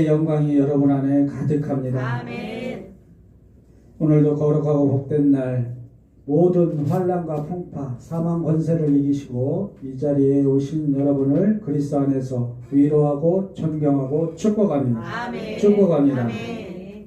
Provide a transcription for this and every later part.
영광이 여러분 안에 가득합니다. 아멘. 오늘도 거룩하고 복된 날 모든 환난과 풍파, 사망 권세를 이기시고 이 자리에 오신 여러분을 그리스도 안에서 위로하고 존경하고 축복합니다. 아멘. 축복합니다. 아멘.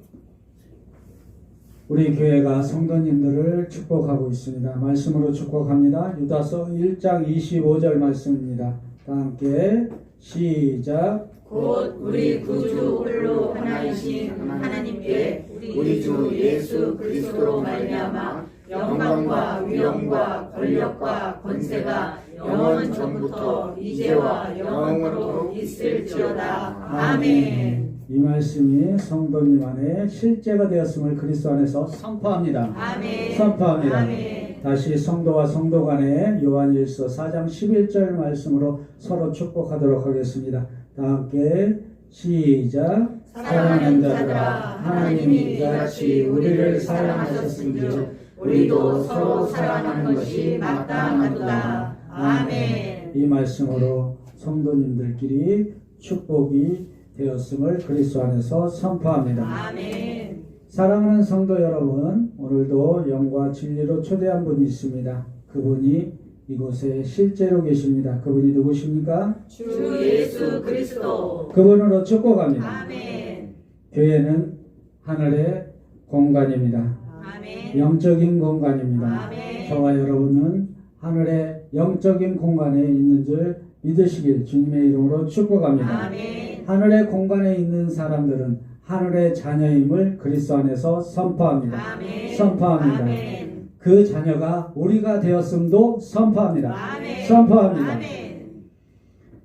우리 교회가 성도님들을 축복하고 있습니다. 말씀으로 축복합니다. 유다서 1장 25절 말씀입니다. 다 함께 시작. 곧 우리 구주 홀로 하나이신 하나님께 우리 주 예수 그리스도로 말미암아 영광과 위엄과 권력과 권세가 영원 전부터 이제와 영원토록 있을지어다. 아멘. 이 말씀이 성도님 안에 실제가 되었음을 그리스도 안에서 선포합니다. 아멘. 선포합니다. 아멘. 다시 성도와 성도 간에 요한일서 4장 11절 말씀으로 서로 축복하도록 하겠습니다. 다 함께 시작. 사랑하는 자들아, 하나님이 이같이 우리를 사랑하셨은즉 우리도 서로 사랑하는 것이 마땅하도다. 아멘. 이 말씀으로 성도님들끼리 축복이 되었음을 그리스도 안에서 선포합니다. 아멘. 사랑하는 성도 여러분, 오늘도 영과 진리로 초대한 분이 있습니다. 그분이 이곳에 실제로 계십니다. 그분이 누구십니까? 주 예수 그리스도. 그분으로 축복합니다. 아멘. 교회는 하늘의 공간입니다. 아멘. 영적인 공간입니다. 아멘. 저와 여러분은 하늘의 영적인 공간에 있는 줄 믿으시길 주님의 이름으로 축복합니다. 아멘. 하늘의 공간에 있는 사람들은 하늘의 자녀임을 그리스도 안에서 선포합니다. 아멘. 선포합니다. 아멘. 그 자녀가 우리가 되었음도 선포합니다. 아멘. 선포합니다. 아멘.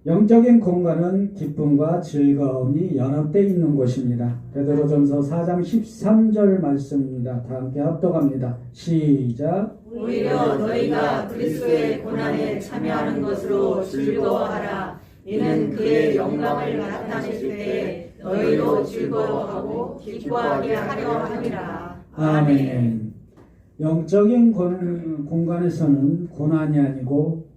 영적인 공간은 기쁨과 즐거움이 연합되어 있는 곳입니다. 베드로전서 4장 13절 말씀입니다. 다 함께 합독합니다. 시작. 오히려 너희가 그리스도의 고난에 참여하는 것으로 즐거워하라. 이는 그의 영광을 나타내실 때에 너희로 즐거워하고 기뻐하게 하려 함이라. 아멘. 영적인 공간에서는 고난이 아니고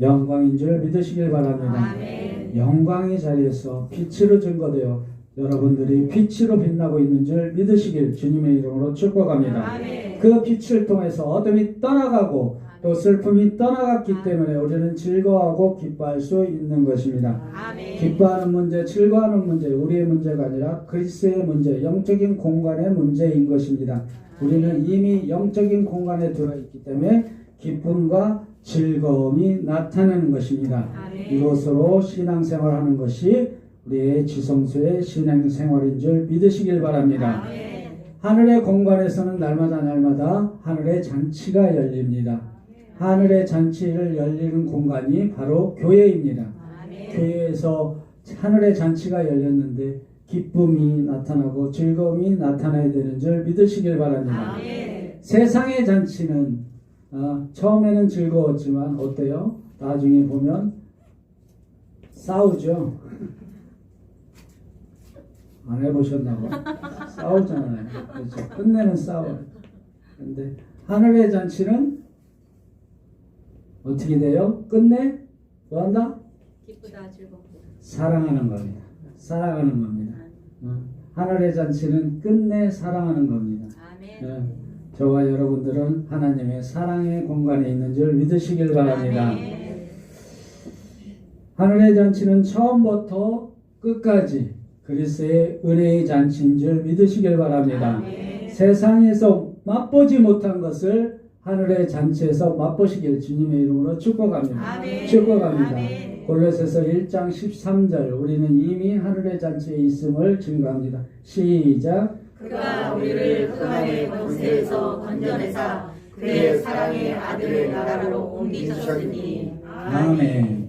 영광인 줄 믿으시길 바랍니다. 아멘. 영광의 자리에서 빛으로 증거되어 여러분들이 빛으로 빛나고 있는 줄 믿으시길 주님의 이름으로 축복합니다. 아멘. 그 빛을 통해서 어둠이 떠나가고 또 슬픔이 떠나갔기 때문에 우리는 즐거워하고 기뻐할 수 있는 것입니다. 아멘. 기뻐하는 문제, 즐거워하는 문제, 우리의 문제가 아니라 그리스도의 문제, 영적인 공간의 문제인 것입니다. 우리는 이미 영적인 공간에 들어있기 때문에 기쁨과 즐거움이 나타나는 것입니다. 아멘. 이것으로 신앙생활하는 것이 우리의 지성소의 신앙생활인 줄 믿으시길 바랍니다. 아멘. 하늘의 공간에서는 날마다 하늘의 잔치가 열립니다. 하늘의 잔치를 열리는 공간이 바로 교회입니다. 아멘. 교회에서 하늘의 잔치가 열렸는데 기쁨이 나타나고 즐거움이 나타나야 되는 줄 믿으시길 바랍니다. 아멘. 세상의 잔치는 처음에는 즐거웠지만 어때요? 나중에 보면 싸우죠. 안 해보셨나봐. 싸우잖아요. 그렇죠. 끝내는 싸워요. 근데 하늘의 잔치는 어떻게 돼요? 끝내 뭐한다? 기쁘다 즐겁다. 사랑하는 겁니다. 사랑하는 겁니다. 하늘의 잔치는 끝내 사랑하는 겁니다. 아멘. 저와 여러분들은 하나님의 사랑의 공간에 있는 줄 믿으시길 바랍니다. 아멘. 하늘의 잔치는 처음부터 끝까지 그리스도의 은혜의 잔치인 줄 믿으시길 바랍니다. 아멘. 세상에서 맛보지 못한 것을 하늘의 잔치에서 맛보시길 주님의 이름으로 축복합니다. 아멘. 축복합니다. 아멘. 골로새서 1장 13절 우리는 이미 하늘의 잔치에 있음을 증거합니다. 시작. 그가 우리를 흑암의 권세에서 건져내사 그의 사랑의 아들의 나라로 옮기셨으니. 아멘.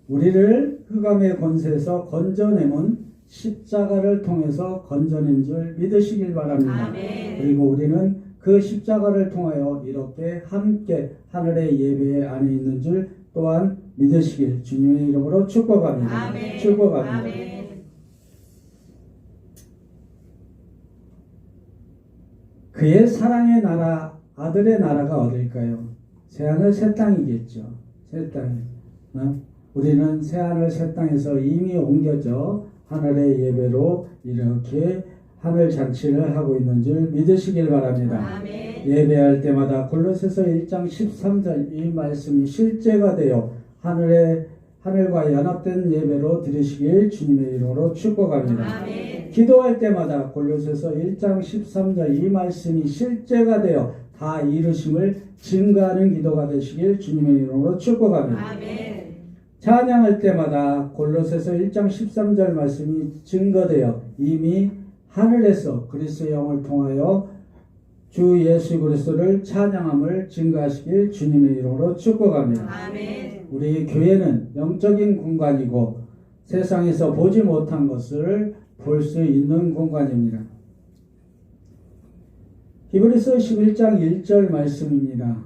우리를 흑암의 권세에서 건져내면 십자가를 통해서 건져낸 줄 믿으시길 바랍니다. 아멘. 그리고 우리는 그 십자가를 통하여 이렇게 함께 하늘의 예배 안에 있는 줄 또한 믿으시길 주님의 이름으로 축복합니다. 아멘. 축복합니다. 아멘. 그의 사랑의 나라, 아들의 나라가 어딜까요? 새하늘 새 땅이겠죠. 새 땅. 우리는 새하늘 새 땅에서 이미 옮겨져 하늘의 예배로 이렇게 하늘 잔치를 하고 있는 줄 믿으시길 바랍니다. 아멘. 예배할 때마다 골로새서 1장 13절 이 말씀이 실제가 되어 하늘과 연합된 예배로 드리시길 주님의 이름으로 축복합니다. 아멘. 기도할 때마다 골로새서 1장 13절 이 말씀이 실제가 되어 다 이루심을 증거하는 기도가 되시길 주님의 이름으로 축복합니다. 아멘. 찬양할 때마다 골로새서 1장 13절 말씀이 증거되어 이미 하늘에서 그리스도의 영을 통하여 주 예수 그리스도를 찬양함을 증거하시길 주님의 이름으로 축복합니다. 아멘. 우리 교회는 영적인 공간이고 세상에서 보지 못한 것을 볼 수 있는 공간입니다. 히브리서 11장 1절 말씀입니다.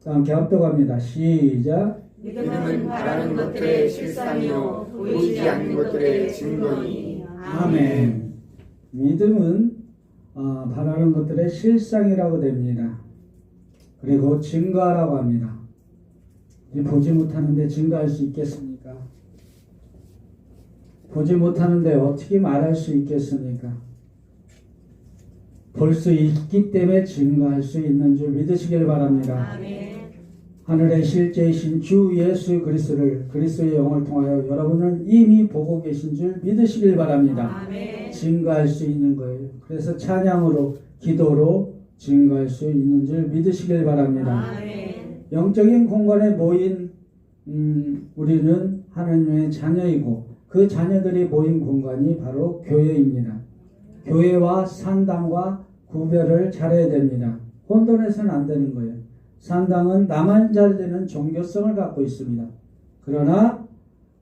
함께 합독합니다. 시작. 믿음은 바라는 것들의 실상이요 보이지 않는 것들의 증거니. 아멘. 믿음은 바라는 것들의 실상이라고 됩니다. 그리고 증거하라고 합니다. 보지 못하는데 증거할 수 있겠습니까? 보지 못하는데 어떻게 말할 수 있겠습니까? 볼 수 있기 때문에 증거할 수 있는 줄 믿으시길 바랍니다. 아멘. 하늘의 실제이신 주 예수 그리스도의 영을 통하여 여러분은 이미 보고 계신 줄 믿으시길 바랍니다. 아멘. 증거할 수 있는 거예요. 그래서 찬양으로 기도로 증거할 수 있는 줄 믿으시길 바랍니다. 아멘. 영적인 공간에 모인 우리는 하나님의 자녀이고 그 자녀들이 모인 공간이 바로 교회입니다. 교회와 산당과 구별을 잘해야 됩니다. 혼돈해서는 안 되는 거예요. 산당은 나만 잘 되는 종교성을 갖고 있습니다. 그러나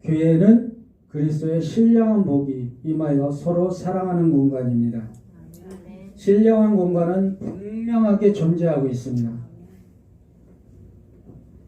교회는 그리스도의 신령한 복이 임하여 서로 사랑하는 공간입니다. 아멘. 신령한 공간은 분명하게 존재하고 있습니다.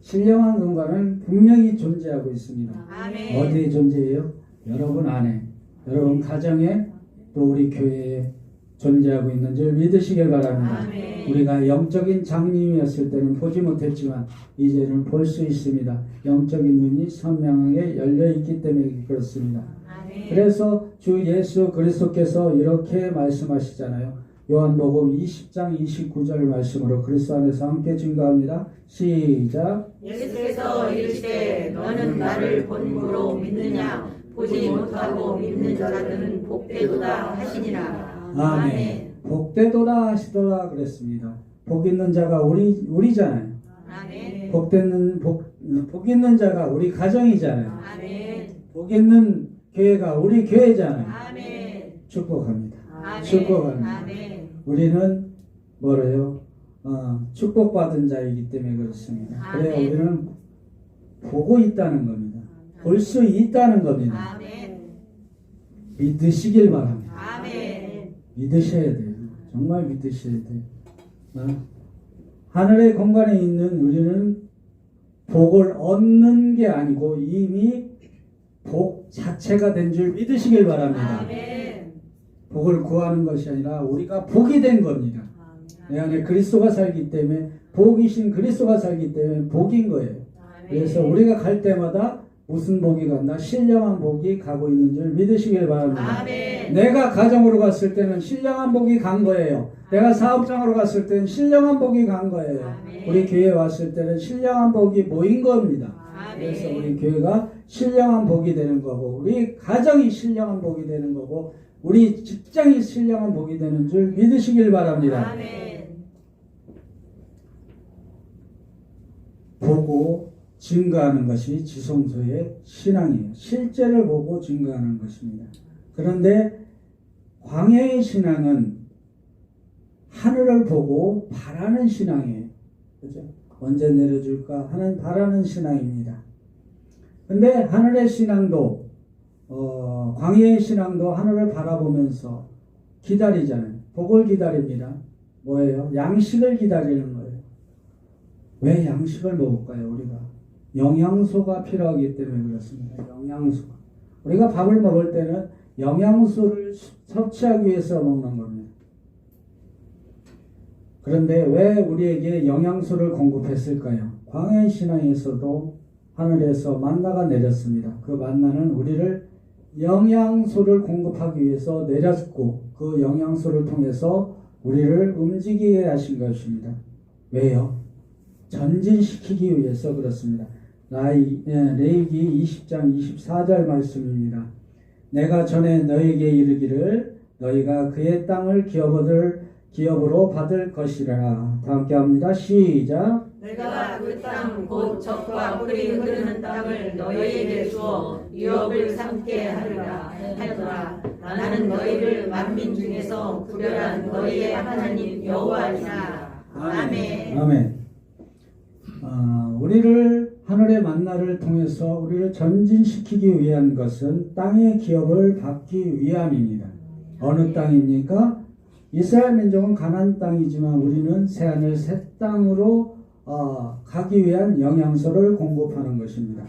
신령한 공간은 분명히 존재하고 있습니다. 아멘. 어디에 존재해요? 여러분 안에, 여러분 가정에, 또 우리 교회에 존재하고 있는 줄 믿으시길 바랍니다. 아멘. 우리가 영적인 장님이었을 때는 보지 못했지만 이제는 볼 수 있습니다. 영적인 눈이 선명하게 열려 있기 때문에 그렇습니다. 아멘. 그래서 주 예수 그리스도께서 이렇게 말씀하시잖아요. 요한복음 20장 29절 말씀으로 그리스도 안에서 함께 증거합니다. 시작. 예수께서 이르시되 너는 나를 본으로 믿느냐 보지 못하고 믿는 자들은 복되도다 하시니라. 아멘. 복되도다 하시더라 그랬습니다. 복 있는 자가 우리잖아요. 아멘. 복 있는 자가 우리 가정이잖아요. 아멘. 복 있는 교회가 우리 교회잖아요. 아멘. 축복합니다. 아멘. 축복합니다. 아멘. 우리는 뭐래요? 축복받은 자이기 때문에 그렇습니다. 그래야 아멘. 우리는 보고 있다는 겁니다. 볼 수 있다는 겁니다. 아멘. 믿으시길 바랍니다. 아멘. 믿으셔야 돼요. 정말 믿으셔야 돼요. 하늘의 공간에 있는 우리는 복을 얻는 게 아니고 이미 복 자체가 된 줄 믿으시길 바랍니다. 아멘. 복을 구하는 것이 아니라 우리가 복이 된 겁니다. 내 안에 그리스도가 살기 때문에 복이신 그리스도가 살기 때문에 복인 거예요. 그래서 우리가 갈 때마다 무슨 복이 간다? 신령한 복이 가고 있는 줄 믿으시길 바랍니다. 아멘. 내가 가정으로 갔을 때는 신령한 복이 간 거예요. 내가 사업장으로 갔을 때는 신령한 복이 간 거예요. 아멘. 우리 교회에 왔을 때는 신령한 복이 모인 겁니다. 아멘. 그래서 우리 교회가 신령한 복이 되는 거고 우리 가정이 신령한 복이 되는 거고 우리 직장이 신령한 복이 되는 줄 믿으시길 바랍니다. 아멘. 보고 증거하는 것이 지성소의 신앙이에요. 실제를 보고 증거하는 것입니다. 그런데 광야의 신앙은 하늘을 보고 바라는 신앙이에요. 그죠? 언제 내려줄까 하는 바라는 신앙입니다. 근데 하늘의 신앙도 광야의 신앙도 하늘을 바라보면서 기다리잖아요. 복을 기다립니다. 뭐예요? 양식을 기다리는 거예요. 왜 양식을 먹을까요? 우리가 영양소가 필요하기 때문에 그렇습니다. 영양소가. 우리가 밥을 먹을 때는 영양소를 섭취하기 위해서 먹는 겁니다. 그런데 왜 우리에게 영양소를 공급했을까요? 광야의 신앙에서도 하늘에서 만나가 내렸습니다. 그 만나는 우리를 영양소를 공급하기 위해서 내렸고 그 영양소를 통해서 우리를 움직이게 하신 것입니다. 왜요? 전진시키기 위해서 그렇습니다. 레위기 20장 24절 말씀입니다. 내가 전에 너에게 이르기를 너희가 그의 땅을 기업으로 받을 것이라. 다 함께 합니다. 시작. 내가 그 땅 곧 젖과 꿀이 흐르는 땅을 너희에게 주어 유업을 삼게 하리라. 나는 너희를 만민 중에서 구별한 너희의 하나님 여호와이라. 아멘. 아멘. 우리를 하늘의 만나를 통해서 우리를 전진시키기 위한 것은 땅의 기업을 받기 위함입니다. 어느 땅입니까? 이스라엘 민족은 가나안 땅이지만 우리는 새하늘 새 땅으로 가기 위한 영양소를 공급하는 것입니다.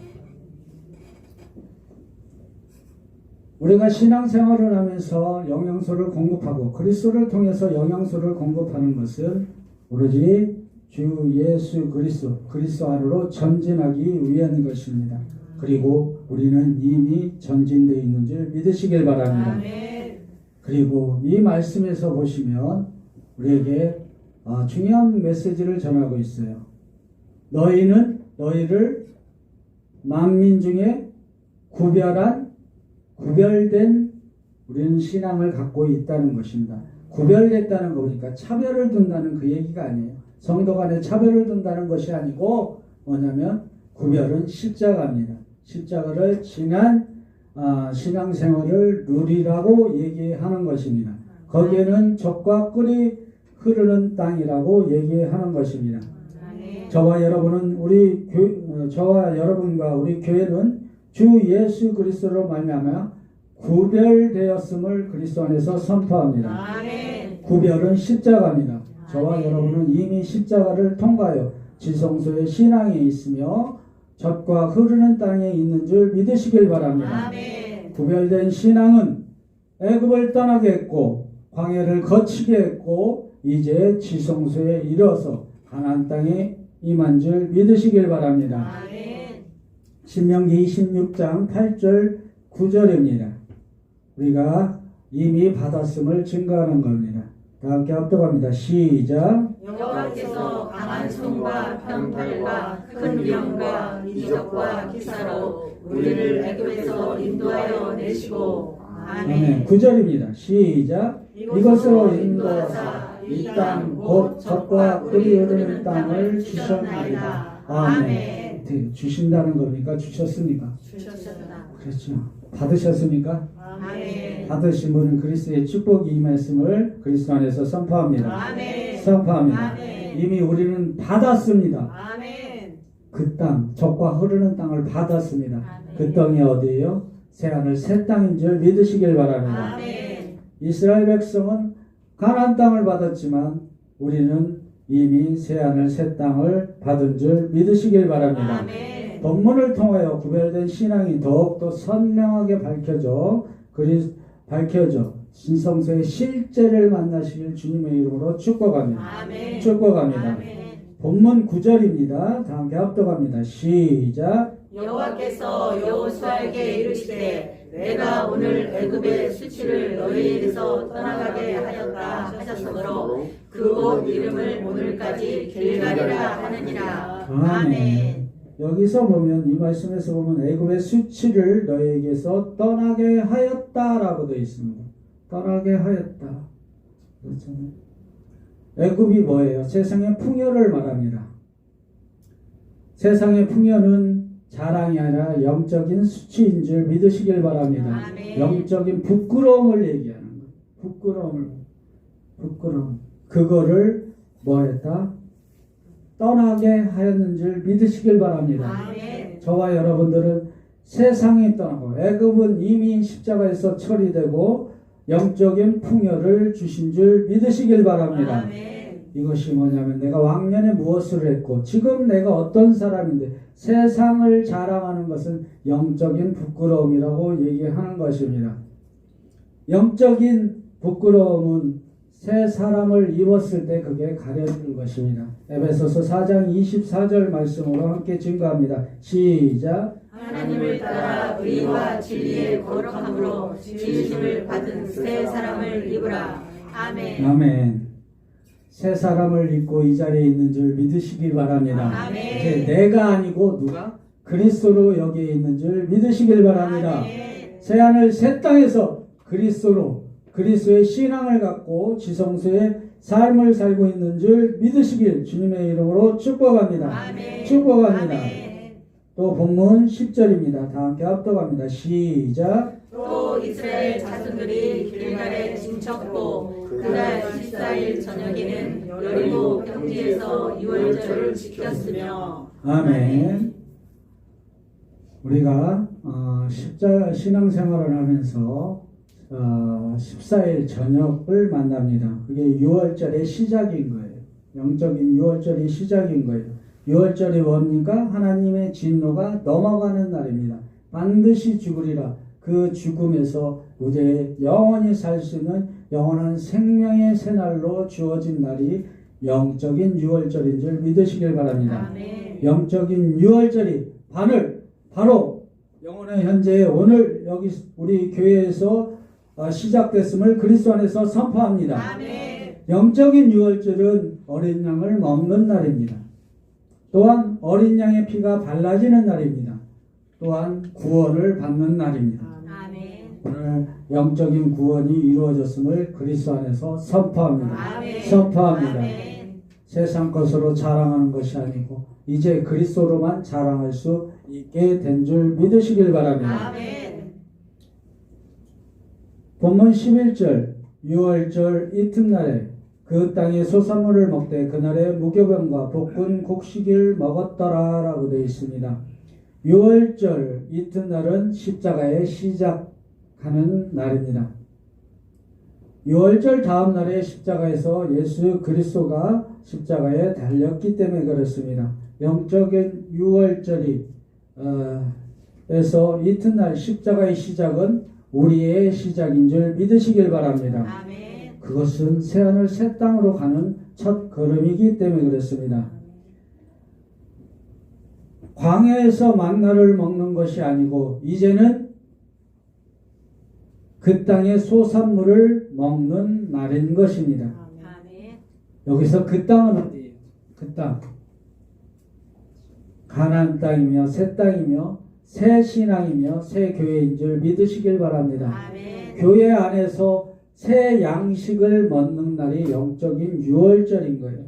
우리가 신앙생활을 하면서 영양소를 공급하고 그리스도를 통해서 영양소를 공급하는 것은 오로지 주 예수 그리스도 안으로 전진하기 위한 것입니다. 그리고 우리는 이미 전진되어 있는 줄 믿으시길 바랍니다. 그리고 이 말씀에서 보시면 우리에게 중요한 메시지를 전하고 있어요. 너희를 만민 중에 구별된 우리는 신앙을 갖고 있다는 것입니다. 구별됐다는 거 보니까 차별을 둔다는 그 얘기가 아니에요. 성도 간에 차별을 둔다는 것이 아니고 뭐냐면 구별은 십자가입니다. 십자가를 지난 신앙생활을 누리라고 얘기하는 것입니다. 거기에는 젖과 꿀이 흐르는 땅이라고 얘기하는 것입니다. 저와 여러분과 우리 교회는 주 예수 그리스도로 말미암아 구별되었음을 그리스도 안에서 선포합니다. 구별은 십자가입니다. 저와 여러분은 이미 십자가를 통과하여 지성소의 신앙에 있으며 젖과 흐르는 땅에 있는 줄 믿으시길 바랍니다. 구별된 신앙은 애굽을 떠나게 했고 광야를 거치게 했고 이제 지성소에 이르러서 가나안 땅에 임한 줄 믿으시길 바랍니다. 신명기 26장 8절 9절입니다. 우리가 이미 받았음을 증거하는 겁니다. 다 함께 합독합니다. 시작. 여호와께서 강한 손과 병탈과 큰 위엄과 이적과 기사로 우리를 애굽에서 인도하여 내시고 아멘. 9절입니다. 시작. 이것으로 인도하사 이 땅 곧 젖과 꿀이 흐르는 땅을 주셨나이다. 아멘. 주신다는 겁니까? 주셨습니까? 주셨습니다. 그렇죠. 받으셨습니까? 아멘. 받으신 분은 그리스도의 축복이 임했음을 그리스도 안에서 선포합니다. 아멘. 선포합니다. 아멘. 이미 우리는 받았습니다. 아멘. 그 땅, 젖과 흐르는 땅을 받았습니다. 아멘. 그 땅이 어디예요? 새하늘 새 땅인 줄 믿으시길 바랍니다. 아멘. 이스라엘 백성은 가나안 땅을 받았지만 우리는 이미 새하늘 새 땅을 받은 줄 믿으시길 바랍니다. 아멘. 본문을 통하여 구별된 신앙이 더욱더 선명하게 밝혀져 진성서의 실제를 만나시길 주님의 이름으로 축복합니다. 아멘. 축복합니다. 아멘. 본문 9절입니다. 다 함께 합독합니다. 시작. 여호와께서 여호수아에게 이르시되 내가 오늘 애굽의 수치를 너희에게서 떠나가게 하였다 하셨으므로 그곳 이름을 오늘까지 길갈이라 하느니라. 아멘. 여기서 보면 이 말씀에서 보면 애굽의 수치를 너희에게서 떠나게 하였다라고 되어 있습니다. 떠나게 하였다. 그렇죠? 애굽이 뭐예요? 세상의 풍요를 말합니다. 세상의 풍요는 자랑이 아니라 영적인 수치인 줄 믿으시길 바랍니다. 아멘. 영적인 부끄러움을 얘기하는 거예요. 부끄러움. 그거를 뭐했다? 떠나게 하였는 줄 믿으시길 바랍니다. 아멘. 저와 여러분들은 세상이 떠나고 애굽은 이미 십자가에서 처리되고 영적인 풍요를 주신 줄 믿으시길 바랍니다. 아멘. 이것이 뭐냐면 내가 왕년에 무엇을 했고 지금 내가 어떤 사람인데 세상을 자랑하는 것은 영적인 부끄러움이라고 얘기하는 것입니다. 영적인 부끄러움은 새 사람을 입었을 때 그게 가려지는 것입니다. 에베소서 4장 24절 말씀으로 함께 증거합니다. 시작. 하나님을 따라 의와 진리의 거룩함으로 지으심을 받은 새 사람을 입으라. 아멘. 아멘. 새 사람을 입고 이 자리에 있는 줄 믿으시길 바랍니다. 아멘. 이제 내가 아니고 누가? 그리스도로 여기에 있는 줄 믿으시길 바랍니다. 아멘. 새하늘 새 땅에서 그리스도로 그리스도의 신앙을 갖고 지성소의 삶을 살고 있는 줄 믿으시길 주님의 이름으로 축복합니다. 아멘. 축복합니다. 아멘. 또 본문 10절입니다. 다 함께 합독합니다. 시작. 또 이스라엘 자손들이 길갈에 진쳤고 그날 14일 저녁에는 여리고 평지에서 유월절을 지켰으며. 아멘. 우리가 십자 신앙생활을 하면서 14일 저녁을 만납니다. 그게 6월절의 시작인 거예요. 영적인 6월절이 시작인 거예요. 6월절이 뭡니까? 하나님의 진노가 넘어가는 날입니다. 반드시 죽으리라. 그 죽음에서 이제 영원히 살 수 있는 영원한 생명의 새날로 주어진 날이 영적인 6월절인 줄 믿으시길 바랍니다. 아멘. 영적인 6월절이 바로 영원의 현재 오늘 여기 우리 교회에서 시작됐음을 그리스도 안에서 선포합니다. 아멘. 영적인 6월절은 어린 양을 먹는 날입니다. 또한 어린 양의 피가 발라지는 날입니다. 또한 구원을 받는 날입니다. 아멘. 오늘 영적인 구원이 이루어졌음을 그리스도 안에서 선포합니다. 아멘. 선포합니다. 아멘. 세상 것으로 자랑하는 것이 아니고 이제 그리스도로만 자랑할 수 있게 된 줄 믿으시길 바랍니다. 아멘. 본문 11절 6월절 이튿날에 그 땅의 소산물을 먹되 그날에 무교병과 볶은 곡식을 먹었더라 라고 되어 있습니다. 6월절 이튿날은 십자가의 시작하는 날입니다. 6월절 다음 날에 십자가에서 예수 그리스도가 십자가에 달렸기 때문에 그렇습니다. 영적인 6월절이 에서 이튿날 십자가의 시작은 우리의 시작인 줄 믿으시길 바랍니다. 아멘. 그것은 새하늘 새 땅으로 가는 첫 걸음이기 때문에 그렇습니다. 광야에서 만나를 먹는 것이 아니고 이제는 그 땅의 소산물을 먹는 날인 것입니다. 아멘. 여기서 그 땅은 어디예요? 그 땅. 가나안 땅이며 새 땅이며 새 신앙이며 새 교회인 줄 믿으시길 바랍니다. 아멘. 교회 안에서 새 양식을 먹는 날이 영적인 6월절인 거예요.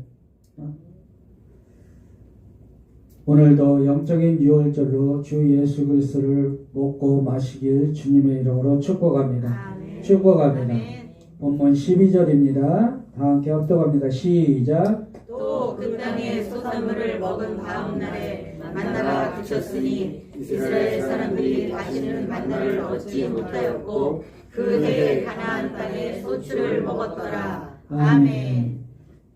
오늘도 영적인 6월절로 주 예수 그리스도를 먹고 마시길 주님의 이름으로 축복합니다. 아멘. 축복합니다. 아멘. 본문 12절입니다. 다 함께 합독합니다. 시작. 또 그 땅의 소산물을 먹은 다음 날에 만나가 그쳤으니 이스라엘 사람들이 다시는 만나를 얻지 못하였고 그 해에 가나안 땅에 소출을 먹었더라. 아멘.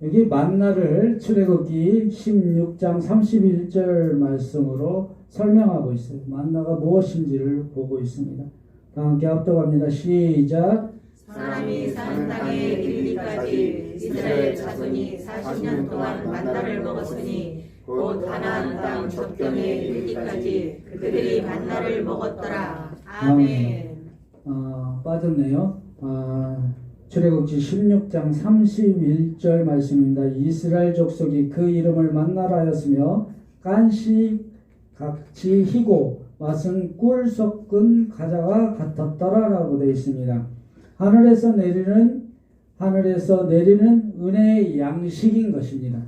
여기 만나를 출애굽기 16장 31절 말씀으로 설명하고 있어요. 만나가 무엇인지를 보고 있습니다. 다 함께 합독합니다. 시작. 사람이 사는 땅에 이르기까지 이스라엘 자손이 40년 동안 만나를 먹었으니 곧 가나안 땅 접경에 이르기까지 그들이 만나를 먹었더라. 아멘. 빠졌네요. 출애굽기 16장 31절 말씀입니다. 이스라엘 족속이 그 이름을 만나라 하였으며 간시 같이 희고 맛은 꿀 섞은 과자가 같았더라 라고 되어 있습니다. 하늘에서 내리는 은혜의 양식인 것입니다.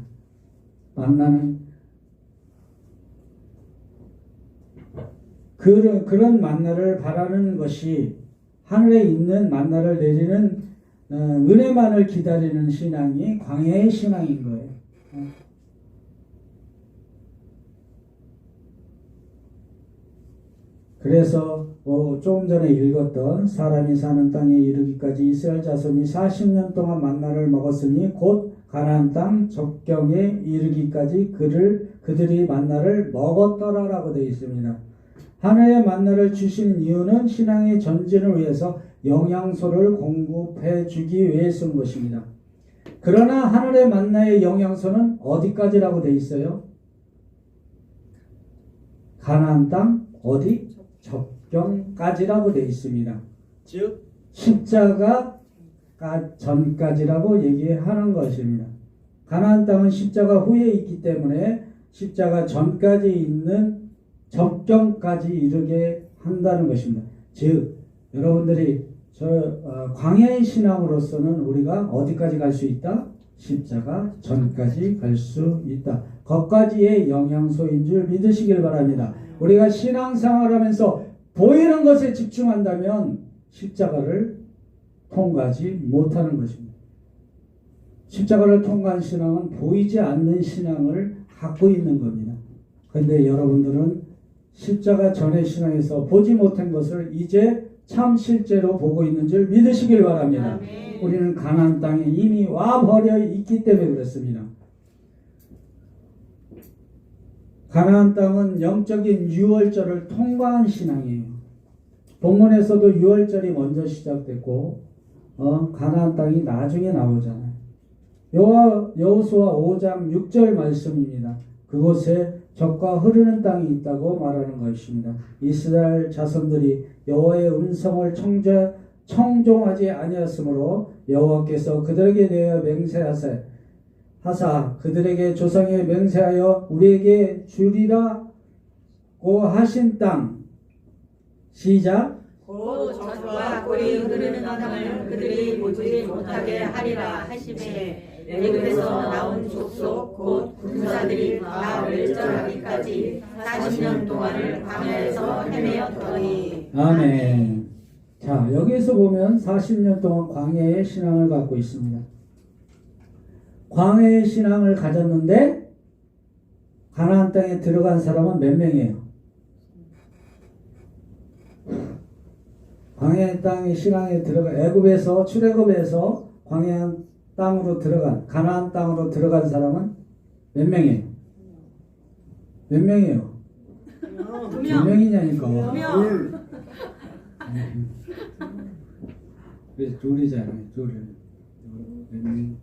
만나는 그런 만나를 바라는 것이 하늘에 있는 만나를 내리는 은혜만을 기다리는 신앙이 광야의 신앙인 거예요. 그래서 조금 전에 읽었던 사람이 사는 땅에 이르기까지 이스라엘 자손이 40년 동안 만나를 먹었으니 곧 가나안 땅 접경에 이르기까지 그들이 만나를 먹었더라라고 되어 있습니다. 하늘의 만나를 주신 이유는 신앙의 전진을 위해서 영양소를 공급해 주기 위해 쓴 것입니다. 그러나 하늘의 만나의 영향소는 어디까지라고 돼 있어요? 가나안 땅 어디? 접경까지라고 돼 있습니다. 즉 십자가 전까지라고 얘기하는 것입니다. 가나안 땅은 십자가 후에 있기 때문에 십자가 전까지 있는 접경까지 이르게 한다는 것입니다. 즉 여러분들이 광야의 신앙으로서는 우리가 어디까지 갈 수 있다? 십자가 전까지 갈 수 있다. 거기까지의 영향소인 줄 믿으시길 바랍니다. 우리가 신앙생활하면서 보이는 것에 집중한다면 십자가를 통과하지 못하는 것입니다. 십자가를 통과한 신앙은 보이지 않는 신앙을 갖고 있는 겁니다. 그런데 여러분들은 십자가 전의 신앙에서 보지 못한 것을 이제 참 실제로 보고 있는 줄 믿으시길 바랍니다. 아멘. 우리는 가나안 땅에 이미 와버려 있기 때문에 그렇습니다. 가나안 땅은 영적인 유월절을 통과한 신앙이에요. 본문에서도 유월절이 먼저 시작됐고 가나안 땅이 나중에 나오잖아요. 여호수아 5장 6절 말씀입니다. 그곳에 젖과 흐르는 땅이 있다고 말하는 것입니다. 이스라엘 자손들이 여호와의 음성을 청종하지 아니하였으므로 여호와께서 그들에게 대하여 하사 그들에게 조상에 맹세하여 우리에게 주리라고 하신 땅. 시작. 곧 젖과 꿀이 흐르는 땅을 그들이 보지 못하게 하리라 하시매 애굽에서 나온 족속 곧 군사들이 다 멸절하기까지 40년 동안을 광야에서 헤매었더니. 아멘. 자, 여기에서 보면 40년 동안 광야의 신앙을 갖고 있습니다. 광야의 신앙을 가졌는데 가나안 땅에 들어간 사람은 몇 명이에요? 광야 땅의 신앙에 애굽에서 출애굽에서 광야 땅으로 들어간 가나안 땅으로 들어간 사람은 몇 명이에요? 몇 명이에요? 몇 명이냐니까. 그래서 둘이잖아요.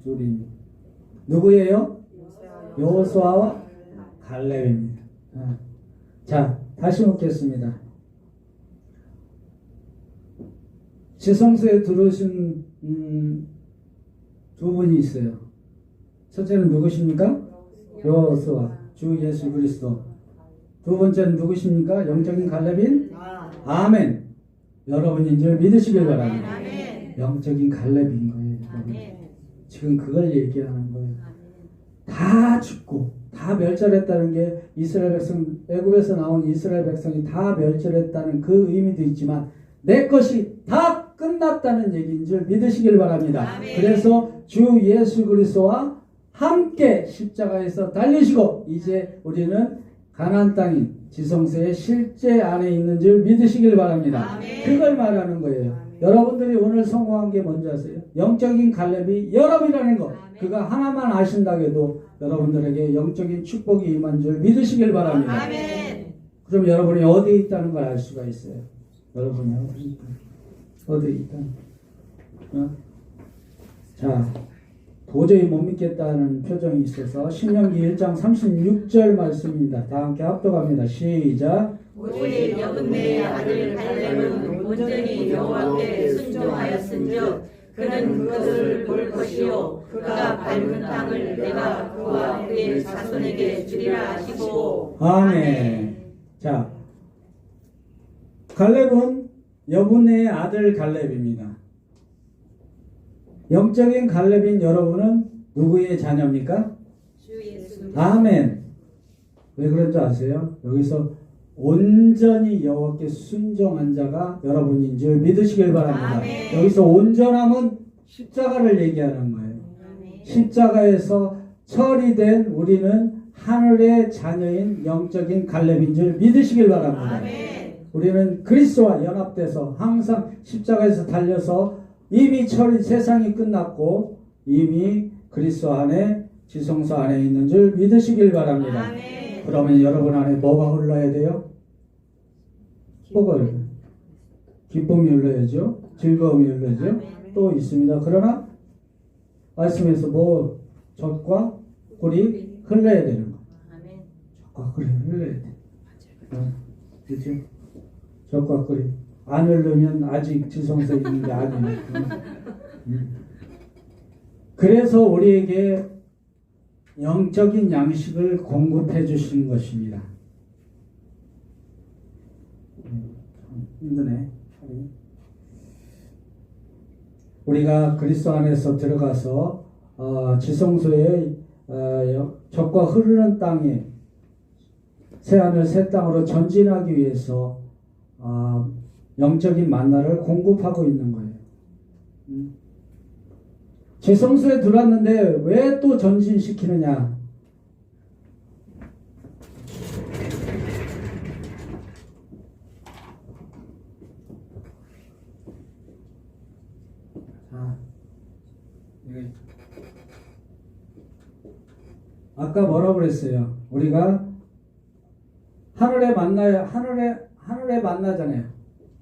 둘이 누구예요? 여호수아와 갈렙입니다. 자, 다시 묻겠습니다. 지성소에 들어오신 두 분이 있어요. 첫째는 누구십니까? 여호수아, 주 예수 그리스도. 두 번째는 누구십니까? 영적인 갈렙인? 아멘. 여러분인 줄 믿으시길 바랍니다. 영적인 갈렙인 거예요. 지금 그걸 얘기하는 거예요. 다 죽고 다 멸절했다는 게 이스라엘 백성, 애굽에서 나온 이스라엘 백성이 다 멸절했다는 그 의미도 있지만 내 것이 다 끝났다는 얘기인 줄 믿으시길 바랍니다. 아멘. 그래서 주 예수 그리스도와 함께 십자가에서 달리시고 이제 우리는 가나안 땅인 지성소의 실제 안에 있는 줄 믿으시길 바랍니다. 아멘. 그걸 말하는 거예요. 여러분들이 오늘 성공한 게 뭔지 아세요? 영적인 갈렙이 여러분이라는 거. 그가 하나만 아신다고 해도 여러분들에게 영적인 축복이 임한 줄 믿으시길 바랍니다. 아멘. 그럼 여러분이 어디에 있다는 걸 알 수가 있어요. 여러분이 어디에 있다는 거. 자, 도저히 못 믿겠다는 표정이 있어서 신명기 1장 36절 말씀입니다. 다 함께 합독합니다. 시작. 오직 여분네의 아들 갈렙은 온전히 여호와께 순종하였은즉 그는 그것을 볼 것이요 그가 밟은 땅을 내가 그와 그의 자손에게 주리라 하시고. 아멘. 자, 갈렙은 여분네의 아들 갈렙입니다. 영적인 갈렙인 여러분은 누구의 자녀입니까? 주 예수. 아멘. 왜 그런 줄 아세요? 여기서 온전히 여호와께 순종한 자가 여러분인 줄 믿으시길 바랍니다. 아멘. 여기서 온전함은 십자가를 얘기하는 거예요. 아멘. 십자가에서 처리된 우리는 하늘의 자녀인 영적인 갈렙인 줄 믿으시길 바랍니다. 아멘. 우리는 그리스도와 연합돼서 항상 십자가에서 달려서 이미 세상이 끝났고 이미 그리스도 안에 지성소 안에 있는 줄 믿으시길 바랍니다. 아멘. 그러면 여러분 안에 뭐가 흘러야 돼요? 기쁨이 흘러야죠. 즐거움이 흘러야죠. 또 있습니다. 그러나 말씀에서 뭐 젖과 꿀이 흘러야 되는 거. 아멘. 젖과 꿀이 흘러야 돼. 그렇죠? 젖과 꿀이 안 흐르면 아직 지성소 있는 게 아니에요. 그래서 우리에게 영적인 양식을 공급해 주시는 것입니다. 힘드네. 우리가 그리스도 안에서 들어가서 지성소에 젖과 흐르는 땅에 새하늘 새 땅으로 전진하기 위해서 영적인 만나를 공급하고 있는 거예요. 지성소에 들어왔는데 왜 또 전진시키느냐? 아까 뭐라고 그랬어요? 우리가 하늘에 만나잖아요.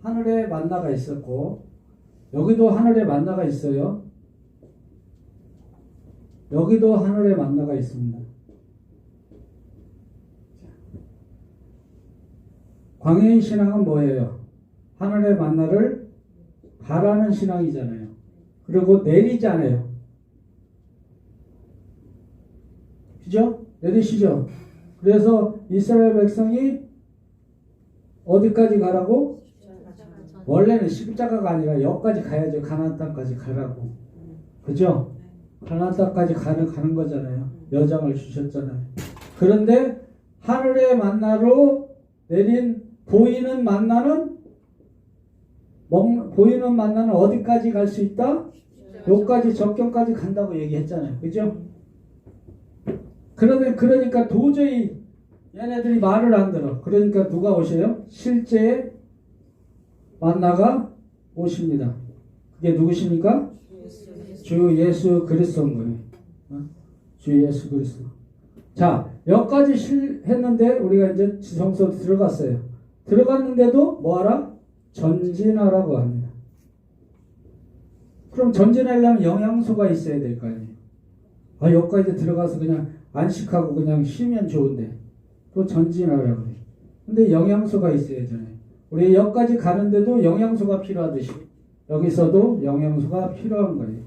하늘에 만나가 있었고 여기도 하늘에 만나가 있어요. 여기도 하늘에 만나가 있습니다. 광야의 신앙은 뭐예요? 하늘의 만나를 바라는 신앙이잖아요. 그리고 내리잖아요. 그죠? 내리시죠? 그래서 이스라엘 백성이 어디까지 가라고? 원래는 십자가가 아니라 여기까지 가야죠. 가나안 땅까지 가라고. 그죠? 가나안 땅까지 가는 거잖아요. 여정을 주셨잖아요. 그런데 하늘의 만나로 내린 보이는 만나는 어디까지 갈 수 있다? 여기까지 적경까지 간다고 얘기했잖아요. 그죠? 그러니까 도저히 얘네들이 말을 안 들어. 그러니까 누가 오셔요? 실제 만나가 오십니다. 그게 누구십니까? 주 예수 그리스도인 거예요. 주 예수 그리스도. 자, 여기까지 했는데 우리가 이제 지성소 들어갔어요. 들어갔는데도 뭐하라? 전진하라고 합니다. 그럼 전진하려면 영양소가 있어야 될 거 아니에요. 여기까지 들어가서 그냥 안식하고 그냥 쉬면 좋은데 또 전진하라고 그래요. 근데 영양소가 있어야 하잖아요. 우리 여기까지 가는데도 영양소가 필요하듯이 여기서도 영양소가 필요한 거예요.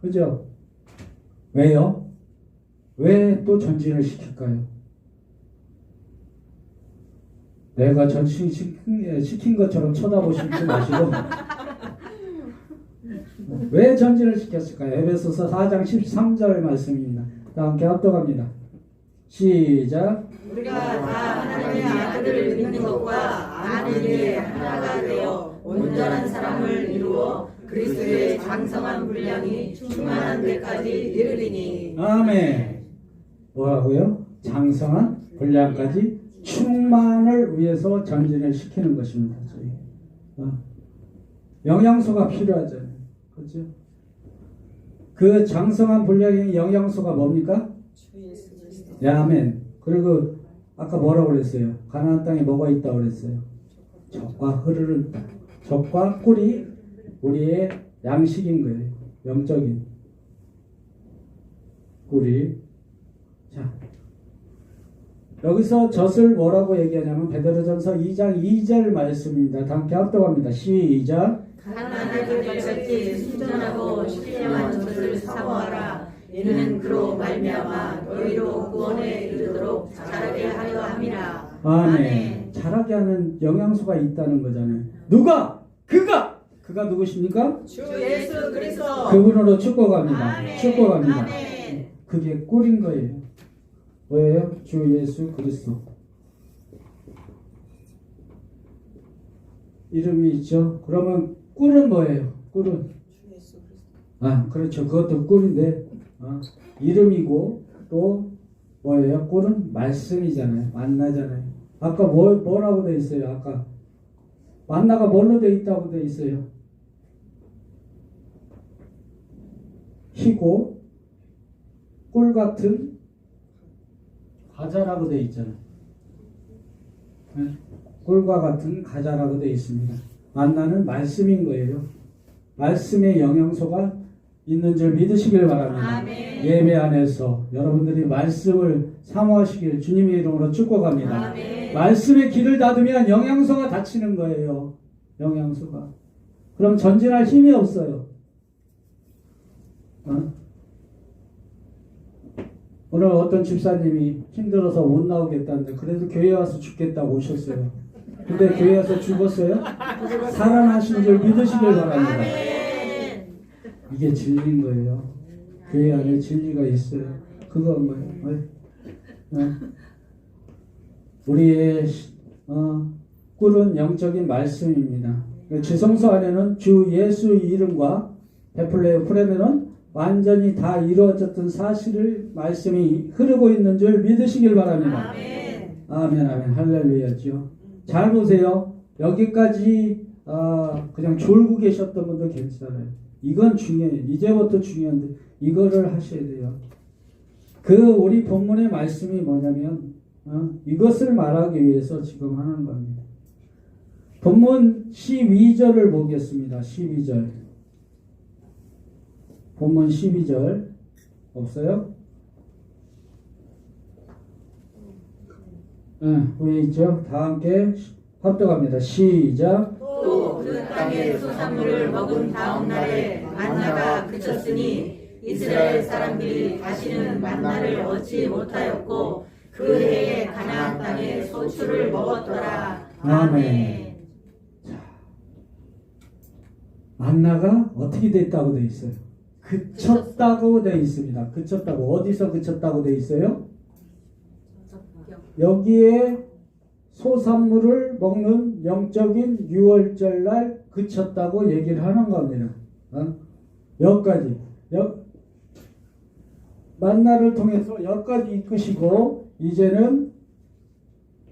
그죠? 왜요? 왜 또 전진을 시킬까요? 내가 전진시킨 것처럼 쳐다보시지 마시고 왜 전진을 시켰을까요? 에베소서 4장 13절 말씀입니다. 다 함께 합독합니다. 시작. 우리가 다 하나님의 아들을 믿는 것과 아는 일에 하나가 되어 온전한 사람을 이루어 그리스도의 장성한 분량이 충만한 데까지 이르리니. 아멘. 뭐라고요? 장성한 분량까지 충만을 위해서 전진을 시키는 것입니다. 저희. 영양소가 필요하잖아요. 그렇죠? 그 장성한 분량의 영양소가 뭡니까? 네, 아멘. 그리고 아까 뭐라고 그랬어요? 가나안 땅에 뭐가 있다고 그랬어요? 젖과 흐르는 땅. 젖과 꿀이 우리의 양식인 거예요. 영적인 꿀이. 자, 여기서 젖을 뭐라고 얘기하냐면 베드로전서 2장 2절 말씀입니다. 다 함께 합독합니다. 시작. 가난하게 되었지 순전하고 신령한 젖을 사모하라. 이는 그로 말미암아 너희로 구원에 이르도록 자라게 하려 함이라. 아멘. 자라게 하는 영양소가 있다는 거잖아요. 누가? 그가 누구십니까? 주 예수 그리스도. 그분으로 축복합니다. 아멘. 축복합니다. 아멘. 그게 꿀인 거예요. 뭐예요? 주 예수 그리스도. 이름이 있죠. 그러면 꿀은 뭐예요? 꿀은 그렇죠. 그것도 꿀인데 이름이고 또 뭐예요? 꿀은 말씀이잖아요. 만나잖아요. 아까 뭐라고 돼 있어요? 아까 만나가 뭘로 돼 있다고 돼 있어요? 희고 꿀 같은 가자라고 돼 있잖아요. 꿀과 같은 가자라고 돼 있습니다. 만나는 말씀인 거예요. 말씀의 영양소가 있는 줄 믿으시길 바랍니다. 아멘. 예배 안에서 여러분들이 말씀을 사모하시길 주님의 이름으로 축복합니다. 아멘. 말씀의 길을 닫으면 영양소가 닫히는 거예요. 영양소가. 그럼 전진할 힘이 없어요. 오늘 어떤 집사님이 힘들어서 못 나오겠다는데 그래도 교회 와서 죽겠다고 오셨어요. 근데 교회 와서 죽었어요? 살아나신 줄 믿으시길 바랍니다. 아멘. 이게 진리인 거예요. 교회 안에 진리가 있어요. 그건 뭐예요? 우리의 꿀은 영적인 말씀입니다. 지성소 안에는 주 예수 이름과 베풀레 프레면은 완전히 다 이루어졌던 사실을 말씀이 흐르고 있는 줄 믿으시길 바랍니다. 아멘. 아멘, 아멘, 할렐루야죠. 잘 보세요. 여기까지 그냥 졸고 계셨던 분도 괜찮아요. 이건 중요해요. 이제부터 중요한데 이거를 하셔야 돼요. 우리 본문의 말씀이 뭐냐면 이것을 말하기 위해서 지금 하는 겁니다. 본문 12절을 보겠습니다. 12절. 본문 12절 없어요? 위에 있죠? 다 함께 합독합니다. 시작. 또 그 땅의 수산물을 먹은 다음 날에 만나가 그쳤으니 이스라엘 사람들이 다시는 만나를 얻지 못하였고 그 해에 가나안 땅에 소출을 먹었더라. 아멘. 만나가 어떻게 됐다고 되어 있어요? 그쳤다고 되어 있습니다. 그쳤다고. 어디서 그쳤다고 되어 있어요? 여기에 소산물을 먹는 영적인 유월절날 그쳤다고 얘기를 하는 겁니다. 여기까지. 만나를 통해서 여기까지 이끄시고 이제는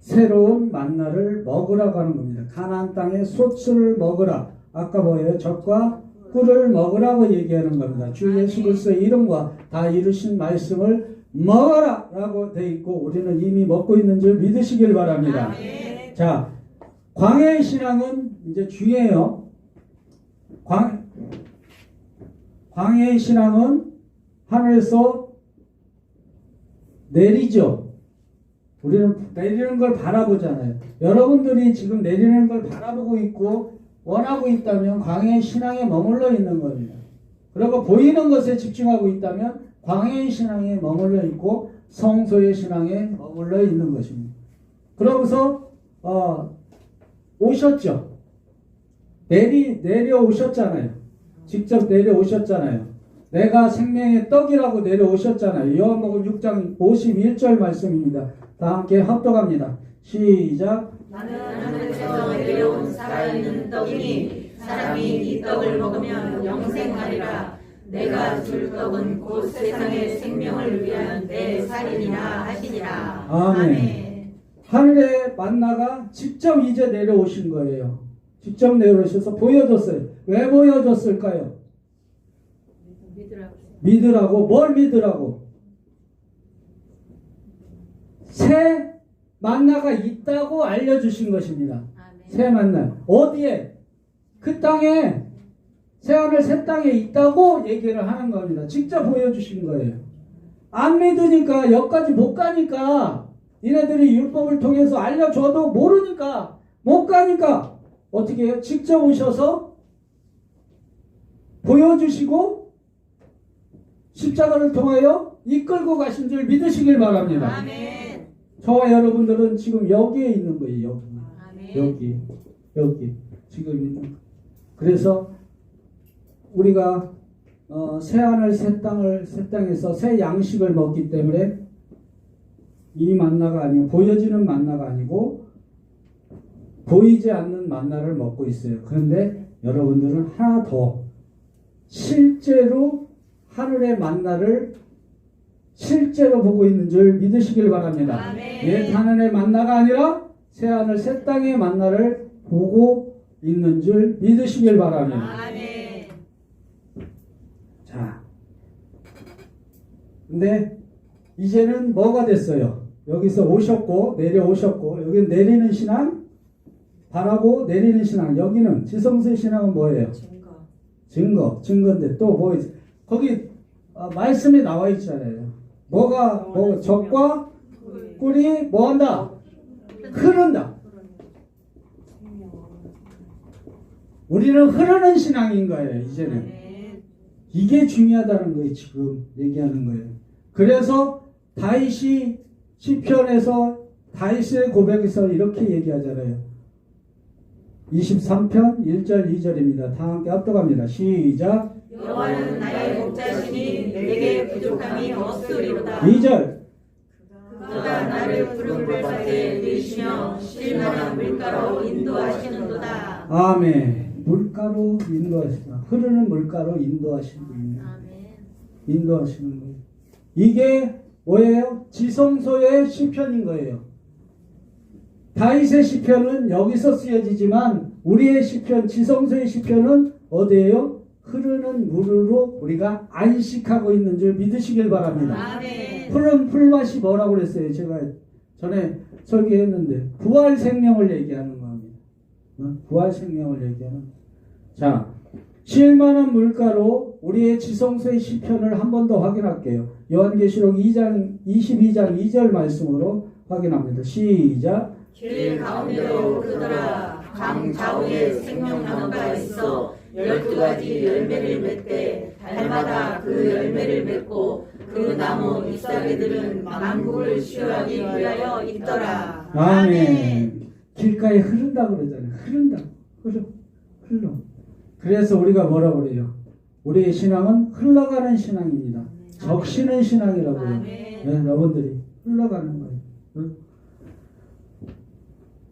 새로운 만나를 먹으라고 하는 겁니다. 가나안 땅의 소출을 먹으라. 아까 뭐예요? 젖과 꿀을 먹으라고 얘기하는 겁니다. 주 예수 그리스도의 이름과 다 이루신 말씀을 먹어라! 라고 되어 있고 우리는 이미 먹고 있는 줄 믿으시길 바랍니다. 아멘. 자, 광야의 신앙은 이제 중요해요. 광야의 신앙은 하늘에서 내리죠. 우리는 내리는 걸 바라보잖아요. 여러분들이 지금 내리는 걸 바라보고 있고 원하고 있다면 광야의 신앙에 머물러 있는 겁니다. 그리고 보이는 것에 집중하고 있다면 광야의 신앙에 머물러 있고 성소의 신앙에 머물러 있는 것입니다. 그러고서 오셨죠. 내려오셨잖아요. 직접 내려오셨잖아요. 내가 생명의 떡이라고 내려오셨잖아요. 요한복음 6장 51절 말씀입니다. 다 함께 합독합니다. 시작. 나는 하늘에서 내려온 살아있는 떡이니 사람이 이 떡을 먹으면 영생하리라. 내가 줄 떡은 곧 세상의 생명을 위한 내 살이니라 하시니라. 아멘. 하늘의 만나가 직접 이제 내려오신 거예요. 직접 내려오셔서 보여줬어요. 왜 보여줬을까요? 믿으라고. 뭘 믿으라고? 새 만나가 있다고 알려주신 것입니다. 새 만나. 어디에? 그 땅에, 새하늘 새 땅에 있다고 얘기를 하는 겁니다. 직접 보여주신 거예요. 안 믿으니까, 여기까지 못 가니까, 니네들이 율법을 통해서 알려줘도 모르니까, 못 가니까, 어떻게 해요? 직접 오셔서 보여주시고, 십자가를 통하여 이끌고 가신 줄 믿으시길 바랍니다. 아멘. 저와 여러분들은 지금 여기에 있는 거예요. 아멘. 여기 지금 있는. 그래서 우리가 새하늘 새 땅에서 새 양식을 먹기 때문에 이 만나가 아니고 보여지는 만나가 아니고 보이지 않는 만나를 먹고 있어요. 그런데 여러분들은 하나 더 실제로 하늘의 만나를 실제로 보고 있는 줄 믿으시길 바랍니다. 아멘. 옛 하늘의 만나가 아니라 새 하늘 새 땅의 만나를 보고 있는 줄 믿으시길 바랍니다. 아멘. 자, 근데 이제는 뭐가 됐어요? 여기서 오셨고 내려오셨고 여기는 내리는 신앙, 바라고 내리는 신앙. 여기는 지성소의 신앙은 뭐예요? 증거인데 또 뭐 거기 말씀에 나와 있잖아요. 뭐가 적과 꿀이 뭐한다? 흐른다. 우리는 흐르는 신앙인 거예요. 이제는 이게 중요하다는 거예요. 지금 얘기하는 거예요. 그래서 다윗이 시편에서 다윗의 고백에서 이렇게 얘기하잖아요. 23편 1절 2절입니다. 다 함께 합독합니다. 시작. 여호와는 나의 목자시니 내게 부족함이 없으리로다. 2절. 그가 나를 푸른 물가에 누이시며 실만한 물가로 인도하시는도다. 아멘. 물가로 인도하시다. 흐르는 물가로 인도하시는 분이에요. 인도하시는 거예요. 이게 뭐예요? 지성소의 시편인 거예요. 다윗의 시편은 여기서 쓰여지지만 우리의 시편, 지성소의 시편은 어디예요? 흐르는 물으로 우리가 안식하고 있는 줄 믿으시길 바랍니다. 아멘. 푸른 풀밭이 뭐라고 그랬어요? 제가 전에 설계했는데 부활 생명을 얘기하는 겁니다. 부활 생명을 얘기하는. 자, 쉴만한 물가로 우리의 지성소의 시편을 한 번 더 확인할게요. 요한계시록 2장 22장 2절 말씀으로 확인합니다. 시작. 길 가운데로 흐르더라. 강 좌우에 생명나무가 있어 12가지 열매를 맺되 달마다 그 열매를 맺고 그 나무 잎사귀들은 만국을 치유하기 위하여 있더라. 아멘. 길가에 흐른다고 그러잖아요. 흐른다. 흘러. 그래서 우리가 뭐라고 그래요? 우리의 신앙은 흘러가는 신앙입니다. 적시는 신앙이라고 해요. 네, 여러분들이 흘러가는 거예요.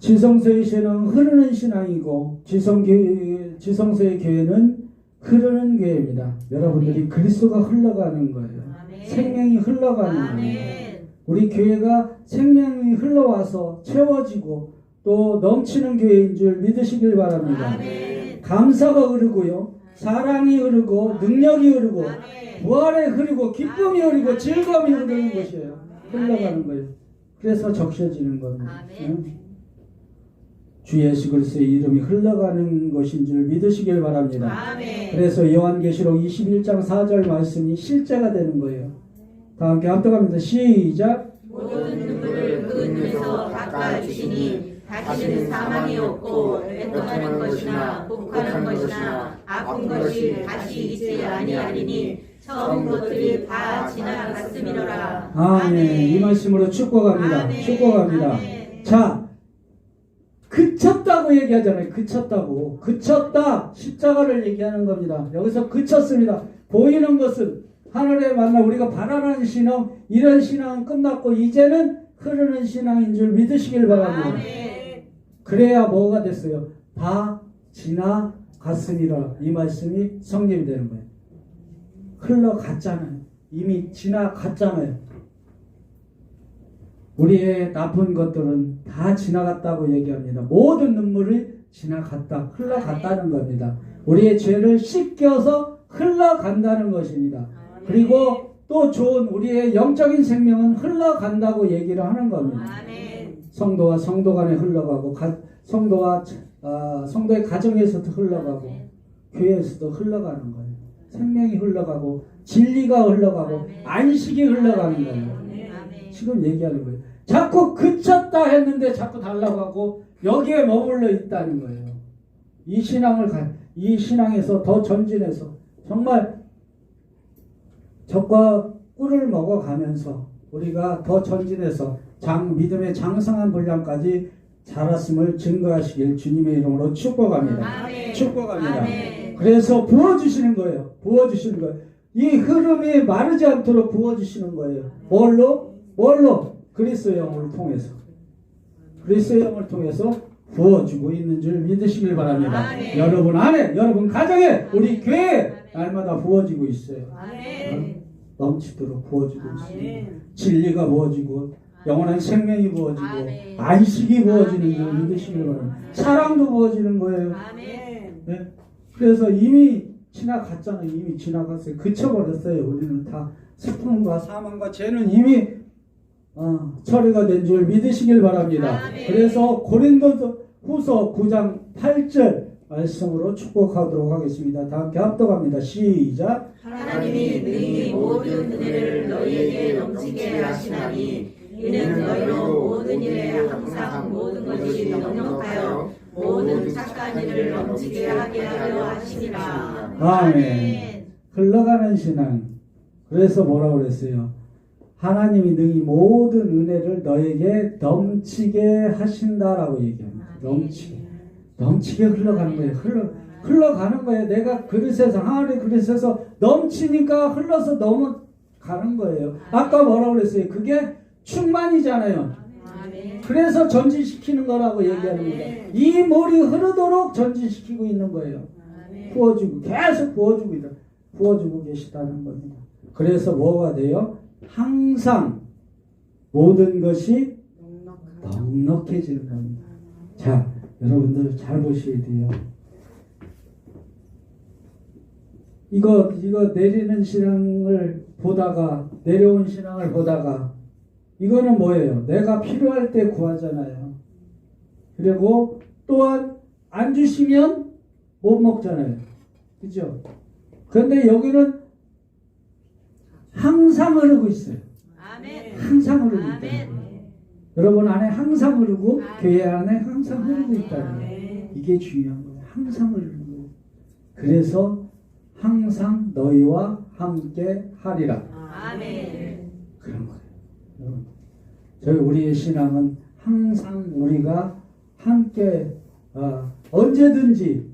지성소의 신앙은 흐르는 신앙이고 지성소의 교회는 흐르는 교회입니다. 여러분들이 그리스도가 흘러가는 거예요. 생명이 흘러가는 거예요. 우리 교회가 생명이 흘러와서 채워지고 또 넘치는 교회인 줄 믿으시길 바랍니다. 감사가 흐르고요. 사랑이 흐르고 능력이 흐르고 부활에 흐르고 기쁨이 흐르고 즐거움이 흐르는 것이에요. 흘러가는 거예요. 그래서 적셔지는 겁니다. 주 예수 그리스도의 이름이 흘러가는 것인 줄 믿으시길 바랍니다. 아멘. 그래서 요한계시록 21장 4절 말씀이 실제가 되는 거예요. 다 함께 합독합니다. 시작. 모든 눈물을 그 눈에서 닦아주시니 다시는 사망이 없고 애통하는 것이나 곡하는 것이나 아픈 것이 다시 있지 아니하리니 처음 것들이 다 지나갔음이로라. 아멘. 이 말씀으로 축복합니다. 아멘. 축복합니다. 아멘. 자, 그쳤다고 얘기하잖아요. 그쳤다고. 그쳤다. 십자가를 얘기하는 겁니다. 여기서 그쳤습니다. 보이는 것은 하늘에 만나 우리가 바라는 신앙, 이런 신앙은 끝났고 이제는 흐르는 신앙인 줄 믿으시길 바랍니다. 아멘. 그래야 뭐가 됐어요? 다 지나갔으니라. 이 말씀이 성립이 되는 거예요. 흘러갔잖아요. 이미 지나갔잖아요. 우리의 나쁜 것들은 다 지나갔다고 얘기합니다. 모든 눈물이 지나갔다, 흘러갔다는 겁니다. 우리의 죄를 씻겨서 흘러간다는 것입니다. 그리고 또 좋은 우리의 영적인 생명은 흘러간다고 얘기를 하는 겁니다. 성도와 성도 간에 흘러가고 성도와 성도의 가정에서도 흘러가고 교회에서도 흘러가는 거예요. 생명이 흘러가고 진리가 흘러가고 안식이 흘러가는 거예요. 지금 얘기하는 거예요. 자꾸 그쳤다 했는데 자꾸 달라고 하고 여기에 머물러 있다는 거예요. 이 신앙에서 더 전진해서 정말 적과 꿀을 먹어가면서 우리가 더 전진해서 믿음의 장성한 분량까지 자랐음을 증거하시길 주님의 이름으로 축복합니다. 아멘. 축복합니다. 아멘. 그래서 부어주시는 거예요. 부어주시는 거예요. 이 흐름이 마르지 않도록 부어주시는 거예요. 뭘로? 그리스도의 영을 통해서. 그리스도의 영을 통해서 부어주고 있는 줄 믿으시길 바랍니다. 아멘. 여러분 안에, 여러분 가정에, 우리 교회에 날마다 부어지고 있어요. 아멘. 넘치도록 부어지고 있어요. 아멘. 진리가 부어지고 영원한 생명이 부어지고 아멘. 안식이 부어지는 줄 아멘. 믿으시길 바랍니다. 사랑도 부어지는 거예요. 아멘. 네? 그래서 이미 지나갔잖아요. 이미 지나갔어요. 그쳐버렸어요. 우리는 다 슬픔과 사망과 죄는 이미 처리가 된 줄 믿으시길 바랍니다. 아멘. 그래서 고린도후서 9장 8절 말씀으로 축복하도록 하겠습니다. 다 함께 합독합니다. 시작. 하나님이 능히 모든 은혜를 너희에게 넘치게 하시나니 이는 너희로 모든 일에 항상 모든 것이 넉넉하여 모든 착한 일을 넘치게 하게 하려 하시니라. 아멘. 흘러가는 신앙. 그래서 뭐라고 그랬어요? 하나님이 능히 모든 은혜를 너에게 넘치게 하신다라고 얘기합니다. 넘치게 흘러가는 거예요. 흘러가는 거예요. 내가 그릇에서, 하나님의 그릇에서 넘치니까 흘러서 넘어가는 거예요. 아까 뭐라고 그랬어요? 그게 충만이잖아요. 그래서 전진시키는 거라고 얘기하는 겁니다. 이 물이 흐르도록 전진시키고 있는 거예요. 부어주고, 계속 부어주고 계시다는 겁니다. 그래서 뭐가 돼요? 항상 모든 것이 넉넉해지는 겁니다. 자, 여러분들 잘 보셔야 돼요. 이거 내리는 신앙을 보다가, 내려온 신앙을 보다가, 이거는 뭐예요? 내가 필요할 때 구하잖아요. 그리고 또한 안 주시면 못 먹잖아요. 그죠? 그런데 여기는 항상 흐르고 있어요. 항상 흐르고 있다. 여러분 안에 항상 흐르고 교회 안에 항상 흐르고 있다는 거예요. 이게 중요한 거예요. 항상 흐르는 거예요. 그래서 항상 너희와 함께 하리라. 그런 거예요. 여러분, 우리의 신앙은 항상 우리가 함께 언제든지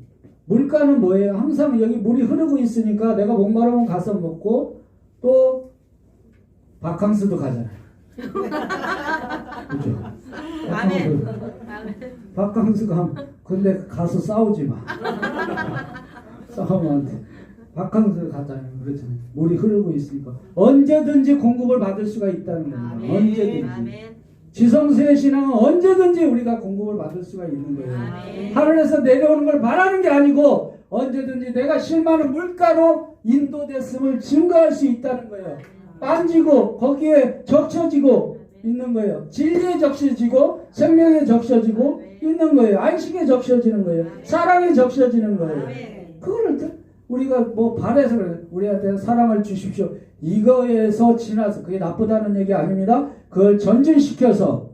물가는 뭐예요? 항상 여기 물이 흐르고 있으니까 내가 목마르면 가서 먹고 또 바캉스도 가잖아요. 그죠? 바캉스 가면 근데 가서 싸우지 마. 싸우면 안 돼. 바캉스 가잖아요. 그렇잖아요. 물이 흐르고 있으니까 언제든지 공급을 받을 수가 있다는 겁니다. 언제든지. 지성수의 신앙은 언제든지 우리가 공급을 받을 수가 있는 거예요. 하늘에서 내려오는 걸 바라는 게 아니고 언제든지 내가 실망하는 물가로 인도됐음을 증거할 수 있다는 거예요. 만지고 거기에 적셔지고 있는 거예요. 진리에 적셔지고 생명에 적셔지고 있는 거예요. 안식에 적셔지는 거예요. 사랑에 적셔지는 거예요. 그거를 우리가 뭐 바래서 그래. 우리한테 사랑을 주십시오. 이거에서 지나서 그게 나쁘다는 얘기 아닙니다. 그걸 전진시켜서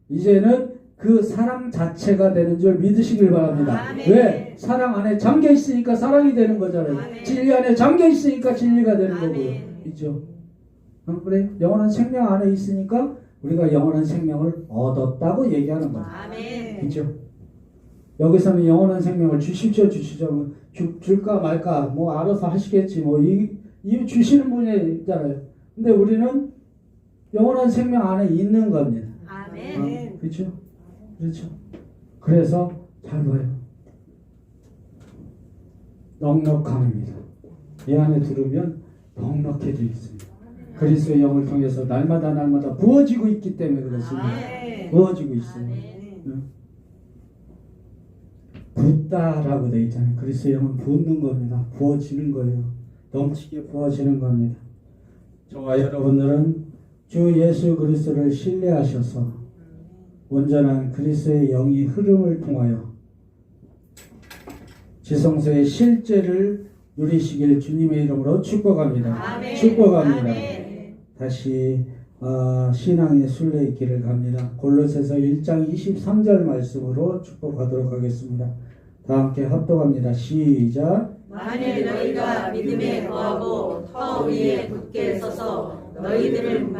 이제는 그 사랑 자체가 되는 줄 믿으시길 바랍니다. 왜? 사랑 안에 잠겨 있으니까 사랑이 되는 거잖아요. 진리 안에 잠겨 있으니까 진리가 되는 거고요. 있죠? 그래? 영원한 생명 안에 있으니까 우리가 영원한 생명을 얻었다고 얘기하는 거예요. 있죠? 여기서는 영원한 생명을 주십시오. 줄까 말까 뭐 알아서 하시겠지 뭐 이 주시는 분이 있잖아요. 근데 우리는 영원한 생명 안에 있는 겁니다. 그렇죠? 그렇죠. 그래서 잘 봐요. 넉넉함입니다. 이 안에 들으면 넉넉해져 있습니다. 그리스도의 영을 통해서 날마다 부어지고 있기 때문에 그렇습니다. 부어지고 있어요. 붓다라고 되어 있잖아요. 그리스도의 영은 붓는 겁니다. 부어지는 거예요. 넘치게 부어지는 겁니다. 저와 여러분들은 주 예수 그리스도를 신뢰하셔서 온전한 그리스도의 영이 흐름을 통하여 지성소의 실제를 누리시길 주님의 이름으로 축복합니다. 축복합니다. 다시 신앙의 순례의 길을 갑니다. 골로새서 1장 23절 말씀으로 축복하도록 하겠습니다. 다 함께 합독합니다. 시작. 만일 너희가 믿음에 거하고 터 위에 굳게 서서 너희들을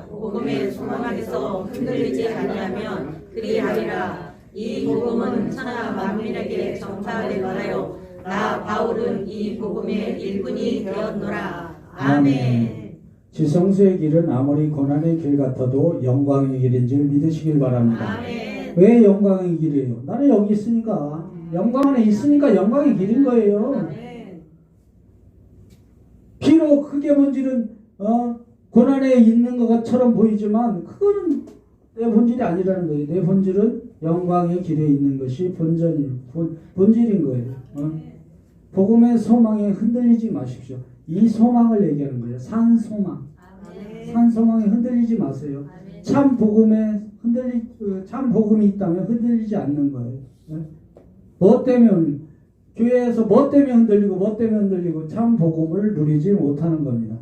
복음의 소망에서 흔들리지 아니하면 그리하리라. 이 복음은 천하 만민에게 전파를 말하여 나 바울은 이 복음의 일꾼이 되었노라. 아멘. 지성소의 길은 아무리 고난의 길 같아도 영광의 길인 줄 믿으시길 바랍니다. 아멘. 왜 영광의 길이에요? 나는 여기 있으니까 영광 안에 있으니까 영광의 길인 거예요. 아멘. 비록 크게 본질은 고난에 있는 것처럼 보이지만 그거는 내 본질이 아니라는 거예요. 내 본질은 영광의 길에 있는 것이 본질인 거예요. 복음의 소망에 흔들리지 마십시오. 이 소망을 얘기하는 거예요. 산 소망. 산 소망에 흔들리지 마세요. 참 복음이 있다면 흔들리지 않는 거예요. 뭐 때문에 교회에서 뭐 때문에 흔들리고 참 복음을 누리지 못하는 겁니다.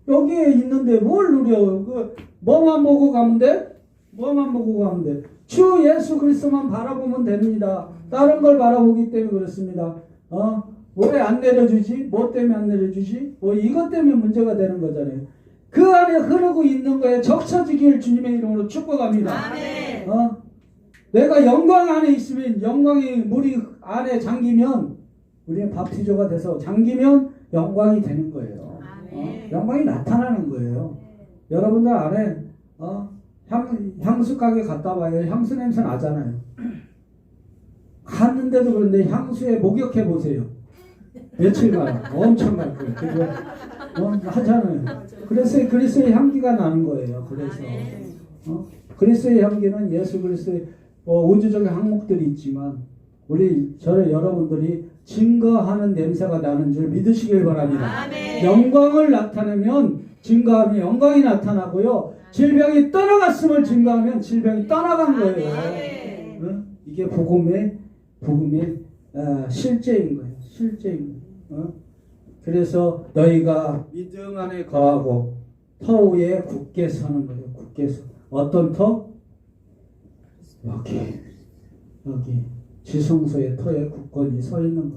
여기에 있는데 뭘 누려? 뭐만 보고 가면 돼? 주 예수 그리스도만 바라보면 됩니다. 다른 걸 바라보기 때문에 그렇습니다. 왜 안 내려주지? 뭐 때문에 안 내려주지? 이것 때문에 문제가 되는 거잖아요. 그 안에 흐르고 있는 거에 적셔지길 주님의 이름으로 축복합니다. 아멘. 내가 영광 안에 있으면, 영광이 물이 안에 잠기면 우리는 바티조가 돼서 잠기면 영광이 되는 거예요. 영광이 나타나는 거예요. 여러분들 안에 향수 가게 갔다 와요. 향수 냄새 나잖아요. 갔는데도 그런데 향수에 목욕해 보세요. 며칠간 엄청 갈 거예요. 그죠? 하잖아요. 그래서 그리스도의 향기가 나는 거예요. 그래서 그리스도의 향기는 예수 그리스도의 우주적인 항목들이 있지만 여러분들이 증거하는 냄새가 나는 줄 믿으시길 바랍니다. 아멘. 영광을 나타내면 증거하면 영광이 나타나고요. 질병이 떠나갔음을 증거하면 질병이 떠나간 거예요. 아멘. 이게 복음의 실제인 거예요. 그래서 너희가 믿음 안에 거하고 터 위에 굳게 서는 거예요. 굳게 서. 어떤 터? 여기 지성소의 터에 굳건히 서 있는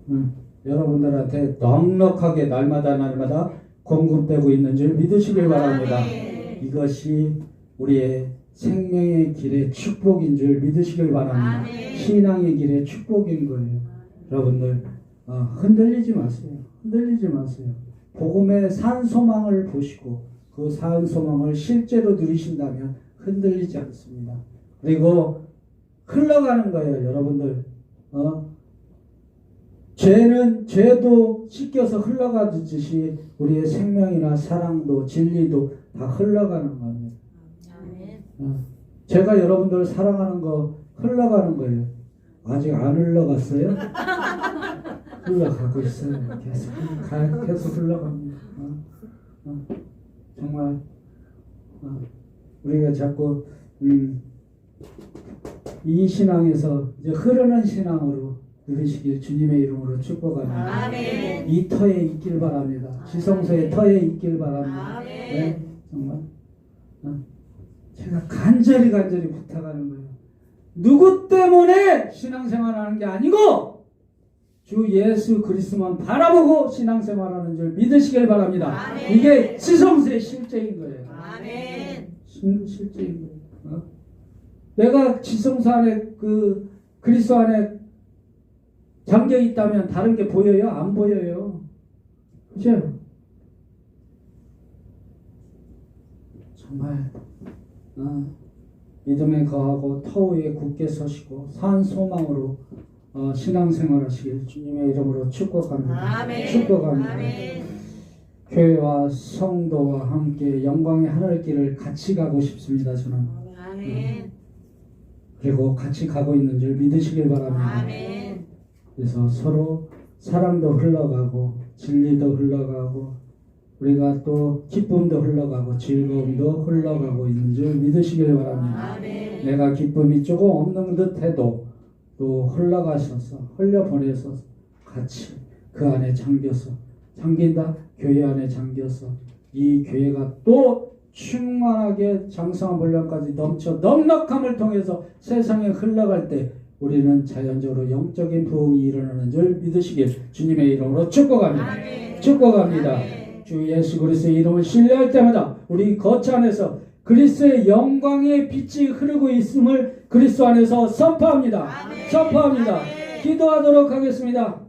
거예요. 여러분들한테 넉넉하게 날마다 공급되고 있는 줄 믿으시길 바랍니다. 이것이 우리의 생명의 길의 축복인 줄 믿으시길 바랍니다. 신앙의 길의 축복인 거예요. 여러분들 흔들리지 마세요. 복음의 산 소망을 보시고 그 산 소망을 실제로 누리신다면 흔들리지 않습니다. 그리고 흘러가는 거예요. 여러분들 죄도 씻겨서 흘러가듯이 우리의 생명이나 사랑도 진리도 다 흘러가는 겁니다. 제가 여러분들을 사랑하는 거 흘러가는 거예요. 아직 안 흘러갔어요? 흘러가고 있어요. 계속 흘러갑니다. 정말 우리가 자꾸 이 신앙에서 이제 흐르는 신앙으로 누리시길 주님의 이름으로 축복합니다. 아멘. 이 터에 있길 바랍니다. 지성소의 터에 있길 바랍니다. 네, 정말 제가 간절히 부탁하는 거예요. 누구 때문에 신앙생활하는 게 아니고 주 예수 그리스도만 바라보고 신앙생활하는 줄 믿으시길 바랍니다. 아멘. 이게 지성소의 실제인 거예요. 아멘. 실제인 거예요. 내가 지성소 안에 그리스도 안에 잠겨 있다면 다른 게 보여요? 안 보여요. 그죠? 정말 믿음에 거하고 터 위에 굳게 서시고 산 소망으로 신앙생활 하시길 주님의 이름으로 축복합니다. 축복합니다. 아멘. 교회와 성도와 함께 영광의 하늘길을 같이 가고 싶습니다. 저는. 아멘. 그리고 같이 가고 있는 줄 믿으시길 바랍니다. 아멘. 그래서 서로 사랑도 흘러가고 진리도 흘러가고 우리가 또 기쁨도 흘러가고 즐거움도 흘러가고 있는 줄 믿으시길 바랍니다. 아멘. 내가 기쁨이 조금 없는 듯 해도 또 흘러가셔서 흘려보내서 같이 그 안에 잠긴다. 교회 안에 잠겨서 이 교회가 또 충만하게 장성한 분량까지 넘쳐 넉넉함을 통해서 세상에 흘러갈 때 우리는 자연적으로 영적인 부흥이 일어나는 줄 믿으시길 주님의 이름으로 축복합니다. 아멘. 축복합니다. 아멘. 주 예수 그리스도의 이름을 신뢰할 때마다 우리 거처 안에서 그리스도의 영광의 빛이 흐르고 있음을 그리스도 안에서 선포합니다. 아멘. 선포합니다. 아멘. 기도하도록 하겠습니다.